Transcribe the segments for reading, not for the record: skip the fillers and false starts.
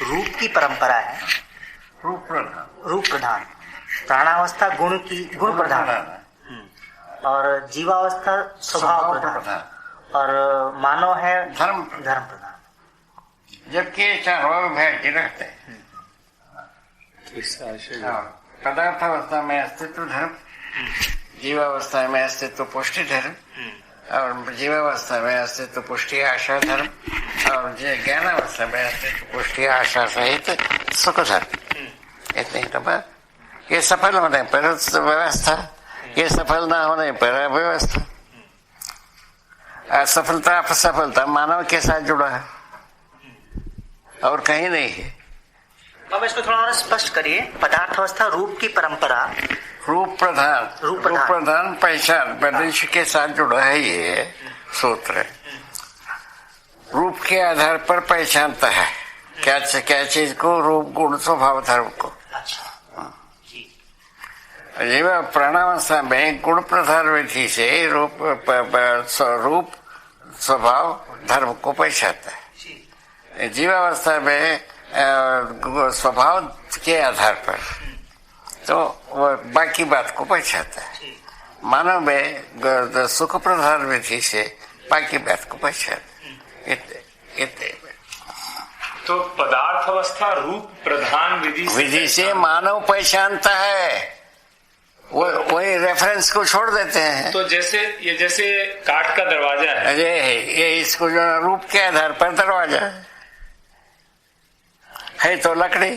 रूप की परंपरा है, रूप प्रधान, प्राणावस्था गुण प्रधान, और जीवावस्था स्वभाव प्रधान, और मानव है धर्म प्रधान। जबकि चारों विभक्ति रहते हैं। पदार्थावस्था में अस्तित्व धर्म, जीवावस्था में अस्तित्व पुष्टि धर्म, और जीवावस्था में अस्तित्व पुष्टि आशा धर्म, और ज्ञानावस्था में अस्तित्व पुष्टि आशा सहित सुख धर्म। इतने तो बात। ये सफल होने पर व्यवस्था, ये सफल ना होने पर अव्यवस्था। असफलता मानव के साथ जुड़ा है और कहीं नहीं है। अब इसको थोड़ा और स्पष्ट करिए। पदार्थावस्था रूप की परंपरा, रूप प्रधान पहचान प्रदेश के साथ जुड़ा है। ये सूत्र रूप के आधार पर पहचानता है क्या चीज को, रूप गुण स्वभाव धर्म को। जीवा प्राणावस्था में गुण प्रधान विधि से रूप स्वभाव धर्म को पहचानता है। जीवावस्था में स्वभाव के आधार पर तो वो बाकी बात को पहचानता है। मानव में सुख प्रधान विधि से बाकी बात को पहचानता है। तो पदार्थ अवस्था रूप प्रधान विधि से मानव पहचानता है। वही रेफरेंस को छोड़ देते हैं। तो जैसे काठ का दरवाजा है, ये इसको जो रूप के आधार पर दरवाजा है तो लकड़ी।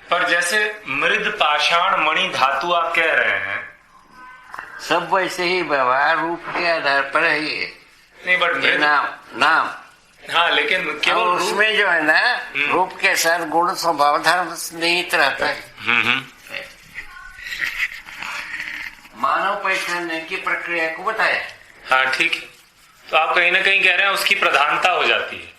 पर जैसे मृद पाषाण मणि धातु आप कह रहे हैं, सब वैसे ही व्यवहार रूप के आधार पर है। ये नहीं, बट नाम हाँ, लेकिन केवल उसमें जो है ना रूप के साथ गुण स्वभाव धर्म निहित रहता है। मानव पहचानने की प्रक्रिया को बताया। हाँ ठीक है। तो आप कहीं ना कहीं कह रहे हैं उसकी प्रधानता हो जाती है।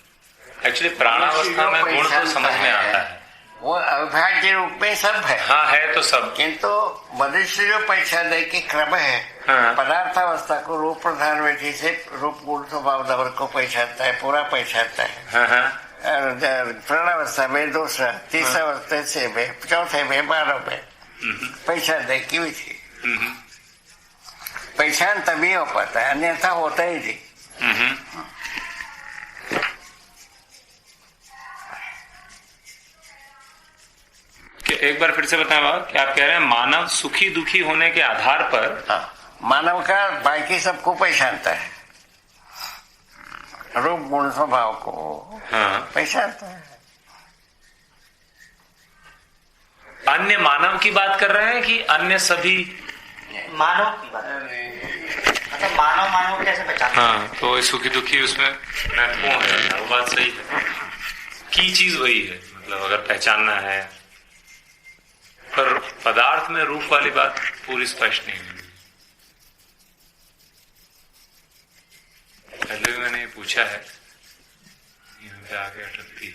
एक्चुअली प्राणावस्था में गुण तो समझ में आता है, वो अविभाज्य रूप में सब है। हाँ है तो सब, किंतु मनुष्य जो पहचानने की क्रम है, पदार्थावस्था को रूप प्रधान विधि से रूप गुण स्वभाव धर्म को पहचानता है, पूरा पहचानता है। प्राणावस्था में दूसरा, तीसरा अवस्था से में, चौथे में, मानव में पहचानने की विधि। पहचान तभी हो पाता है, अन्यथा होता ही नहीं। एक बार फिर से बताएं बाबा, क्या आप कह रहे हैं मानव सुखी दुखी होने के आधार पर मानव का बाकी सबको पहचानता है, रूप गुण स्वभाव को पहचानता है। अन्य मानव की बात कर रहे हैं कि अन्य सभी मानव की बात? मतलब मानव कैसे पहचानता है? हाँ, तो सुखी दुखी उसमें महत्वपूर्ण है, वो बात सही है। की चीज वही है, मतलब अगर पहचानना है, पर पदार्थ में रूप वाली बात पूरी स्पष्ट नहीं है। पहले भी मैंने ये पूछा है, यहाँ पे आके अटकती है।